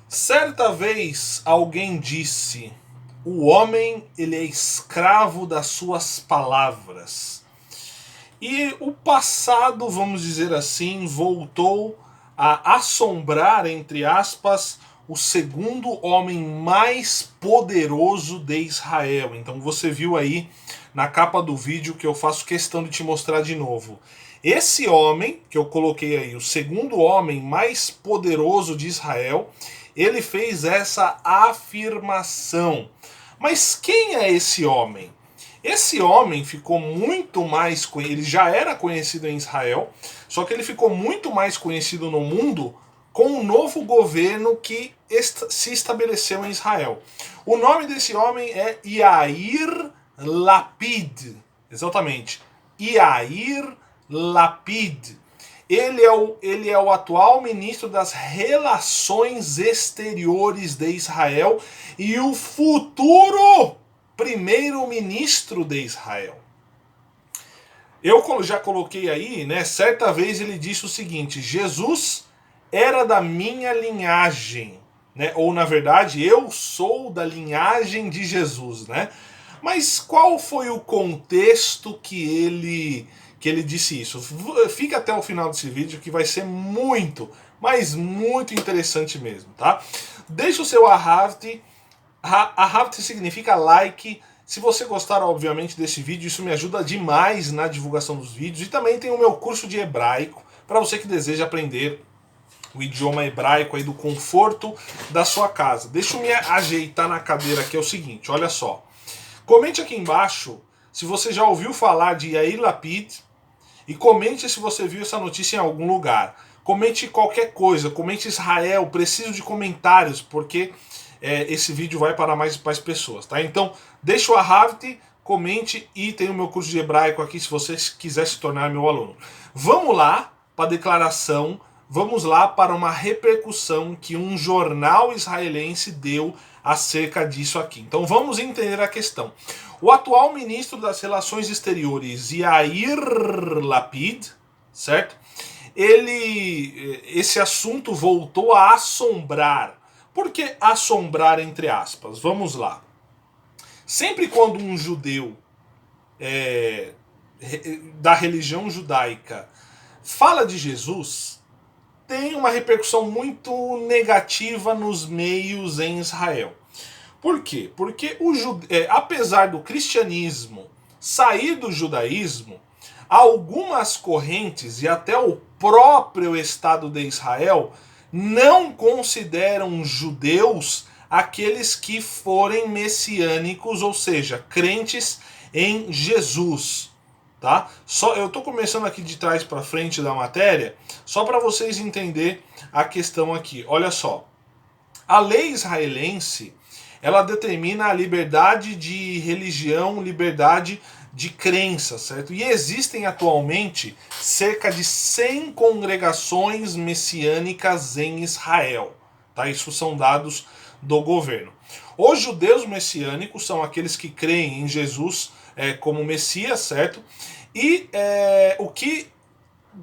Certa vez alguém disse: o homem ele é escravo das suas palavras. E o passado, vamos dizer assim, voltou a assombrar, entre aspas, o segundo homem mais poderoso de Israel. Então você viu aí na capa do vídeo que eu faço questão de te mostrar de novo. Esse homem que eu coloquei aí, o segundo homem mais poderoso de Israel, ele fez essa afirmação. Mas quem é esse homem? Esse homem ficou muito mais. Ele já era conhecido em Israel, só que ele ficou muito mais conhecido no mundo com um novo governo que se estabeleceu em Israel. O nome desse homem é Yair Lapid. Exatamente. Yair Lapid. Ele é o atual ministro das Relações Exteriores de Israel e o futuro primeiro-ministro de Israel. Eu já coloquei aí, né? Certa vez ele disse o seguinte: Jesus era da minha linhagem, né? Ou na verdade, eu sou da linhagem de Jesus, né? Mas qual foi o contexto que ele disse isso? Fica até o final desse vídeo que vai ser muito, mas muito interessante mesmo, tá? Deixa o seu arraste. Arraste significa like. Se você gostar, obviamente, desse vídeo, isso me ajuda demais na divulgação dos vídeos. E também tem o meu curso de hebraico para você que deseja aprender o idioma hebraico aí do conforto da sua casa. Deixa eu me ajeitar na cadeira aqui, é o seguinte, olha só. Comente aqui embaixo se você já ouviu falar de Yair Lapid e comente se você viu essa notícia em algum lugar. Comente qualquer coisa, comente Israel, preciso de comentários, porque esse vídeo vai para mais pessoas, tá? Então, deixa o arravte, comente e tem o meu curso de hebraico aqui se você quiser se tornar meu aluno. Vamos lá para a declaração, vamos lá para uma repercussão que um jornal israelense deu acerca disso aqui. Então vamos entender a questão. O atual ministro das Relações Exteriores, Yair Lapid, certo? Esse assunto voltou a assombrar. Por que assombrar entre aspas? Vamos lá. Sempre quando um judeu da religião judaica fala de Jesus, tem uma repercussão muito negativa nos meios em Israel. Por quê? Porque apesar do cristianismo sair do judaísmo, algumas correntes e até o próprio Estado de Israel não consideram judeus aqueles que forem messiânicos, ou seja, crentes em Jesus. Tá? Eu estou começando aqui de trás para frente da matéria, só para vocês entenderem a questão aqui. Olha só, a lei israelense ela determina a liberdade de religião, liberdade de crença, certo? E existem atualmente cerca de 100 congregações messiânicas em Israel, tá? Isso são dados do governo. Os judeus messiânicos são aqueles que creem em Jesus como Messias, certo? E o que,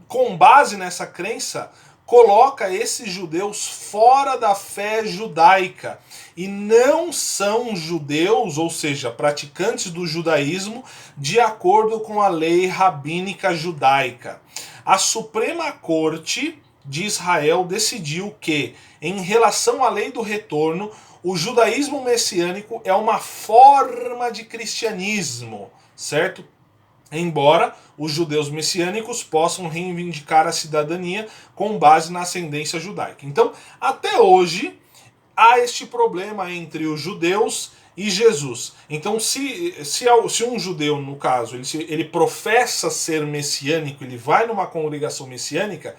com base nessa crença, coloca esses judeus fora da fé judaica e não são judeus, ou seja, praticantes do judaísmo, de acordo com a lei rabínica judaica. A Suprema Corte de Israel decidiu que, em relação à lei do retorno, o judaísmo messiânico é uma forma de cristianismo, certo? Embora os judeus messiânicos possam reivindicar a cidadania com base na ascendência judaica. Então, até hoje, há este problema entre os judeus e Jesus. Então, se um judeu, no caso, ele professa ser messiânico, ele vai numa congregação messiânica,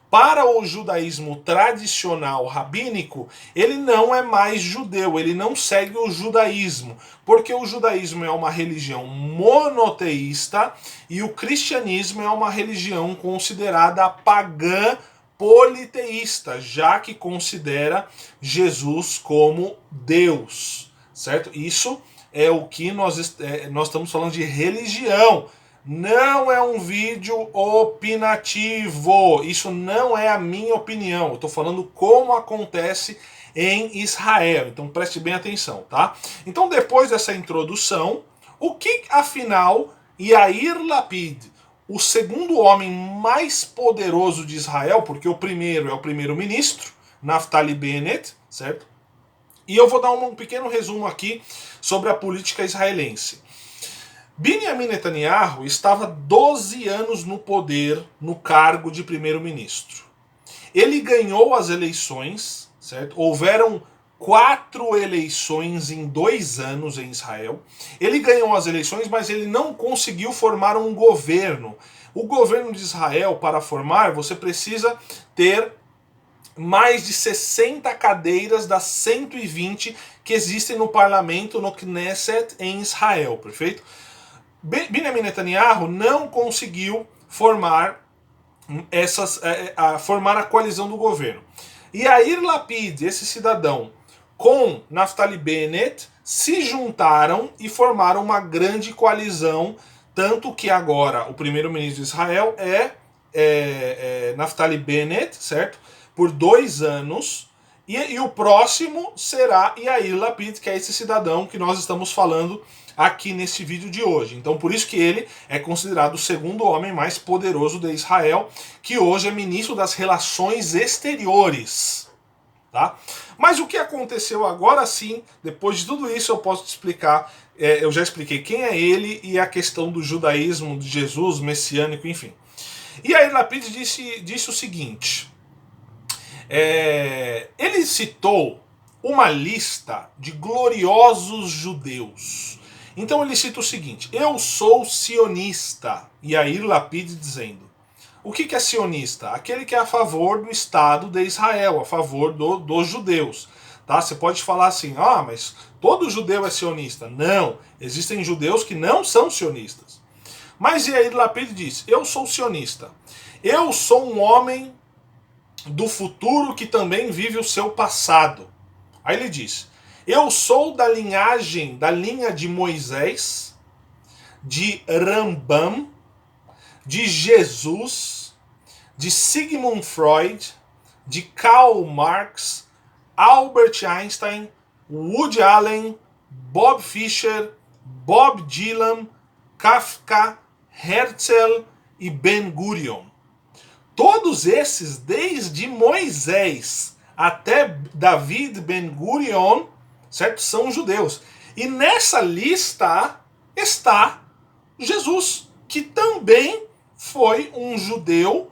para o judaísmo tradicional rabínico, ele não é mais judeu, ele não segue o judaísmo, porque o judaísmo é uma religião monoteísta e o cristianismo é uma religião considerada pagã politeísta, já que considera Jesus como Deus, certo? Isso é o que nós estamos falando de religião. não é um vídeo opinativo. Isso não é a minha opinião. Eu estou falando como acontece em Israel. Então preste bem atenção, tá? Então depois dessa introdução, o que afinal Yair Lapid, o segundo homem mais poderoso de Israel, porque o primeiro é o primeiro-ministro, Naftali Bennett, certo? E eu vou dar um pequeno resumo aqui sobre a política israelense. Benjamin Netanyahu estava 12 anos no poder, no cargo de primeiro-ministro. Ele ganhou as eleições, certo? Houveram 4 eleições em 2 anos em Israel. Ele ganhou as eleições, mas ele não conseguiu formar um governo. O governo de Israel, para formar, você precisa ter mais de 60 cadeiras das 120 que existem no parlamento, no Knesset, em Israel, perfeito? Benjamin Netanyahu não conseguiu formar formar a coalizão do governo. E Yair Lapid, esse cidadão, com Naftali Bennett, se juntaram e formaram uma grande coalizão, tanto que agora o primeiro-ministro de Israel é Naftali Bennett, certo? Por 2 anos. E o próximo será Yair Lapid, que é esse cidadão que nós estamos falando aqui nesse vídeo de hoje. Então por isso que ele é considerado o segundo homem mais poderoso de Israel, que hoje é ministro das Relações Exteriores. Tá? Mas o que aconteceu agora sim, depois de tudo isso eu posso te explicar, eu já expliquei quem é ele e a questão do judaísmo, de Jesus, messiânico, enfim. E aí Lapid disse o seguinte, ele citou uma lista de gloriosos judeus. Então ele cita o seguinte, eu sou sionista, Yair Lapid dizendo, o que é sionista? Aquele que é a favor do Estado de Israel, a favor dos judeus. Tá? Você pode falar assim, mas todo judeu é sionista. Não, existem judeus que não são sionistas. Mas Yair Lapid diz, eu sou sionista. Eu sou um homem do futuro que também vive o seu passado. Aí ele diz, eu sou da linha de Moisés, de Rambam, de Jesus, de Sigmund Freud, de Karl Marx, Albert Einstein, Woody Allen, Bob Fischer, Bob Dylan, Kafka, Herzl e Ben Gurion. Todos esses, desde Moisés até David Ben Gurion, certo? São judeus. E nessa lista está Jesus, que também foi um judeu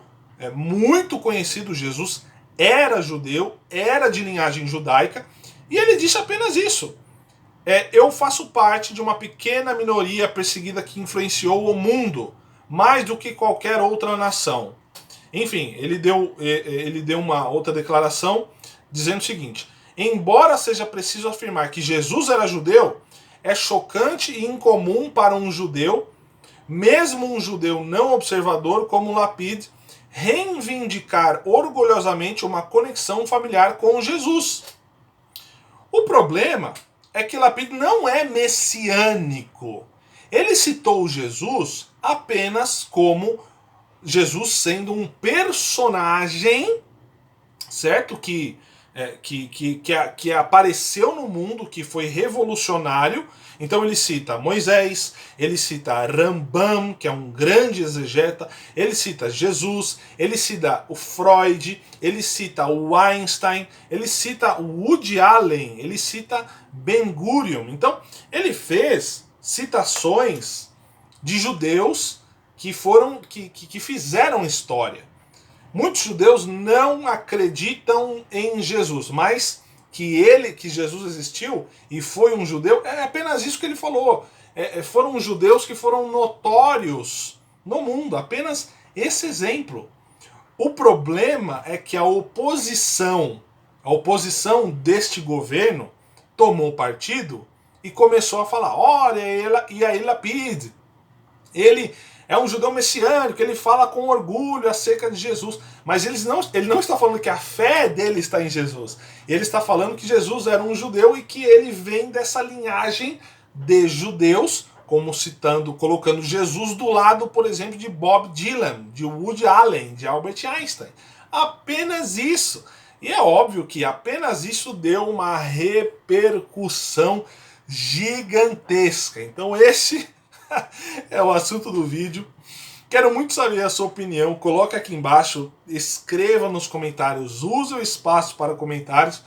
muito conhecido. Jesus era judeu, era de linhagem judaica, e ele disse apenas isso. Eu faço parte de uma pequena minoria perseguida que influenciou o mundo mais do que qualquer outra nação. Enfim, ele deu uma outra declaração dizendo o seguinte, embora seja preciso afirmar que Jesus era judeu, é chocante e incomum para um judeu, mesmo um judeu não observador como Lapid, reivindicar orgulhosamente uma conexão familiar com Jesus. O problema é que Lapid não é messiânico. Ele citou Jesus apenas como Jesus sendo um personagem, certo? Que apareceu no mundo, que foi revolucionário. Então ele cita Moisés, ele cita Rambam, que é um grande exegeta, ele cita Jesus, ele cita o Freud, ele cita o Einstein, ele cita o Woody Allen, ele cita Ben Gurion. Então ele fez citações de judeus que fizeram história. Muitos judeus não acreditam em Jesus, mas que Jesus existiu e foi um judeu, é apenas isso que ele falou. Foram judeus que foram notórios no mundo, apenas esse exemplo. O problema é que a oposição deste governo tomou partido e começou a falar, olha, Yair Lapid, ele é um judeu messiânico, ele fala com orgulho acerca de Jesus. Mas ele não está falando que a fé dele está em Jesus. Ele está falando que Jesus era um judeu e que ele vem dessa linhagem de judeus como citando, colocando Jesus do lado, por exemplo, de Bob Dylan, de Woody Allen, de Albert Einstein. Apenas isso. E é óbvio que apenas isso deu uma repercussão gigantesca. Então esse é o assunto do vídeo. Quero muito saber a sua opinião. Coloque aqui embaixo, escreva nos comentários, use o espaço para comentários,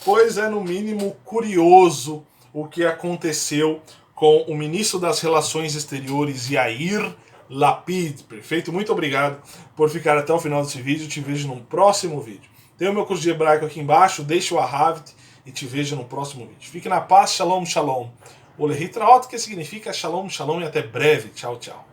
pois é no mínimo curioso o que aconteceu com o ministro das Relações Exteriores, Yair Lapid. Perfeito? Muito obrigado por ficar até o final desse vídeo. Te vejo num próximo vídeo. Tem o meu curso de hebraico aqui embaixo, deixa o Ahavit e te vejo no próximo vídeo. Fique na paz, shalom, shalom. O Lehitraot, que significa shalom, shalom e até breve. Tchau, tchau.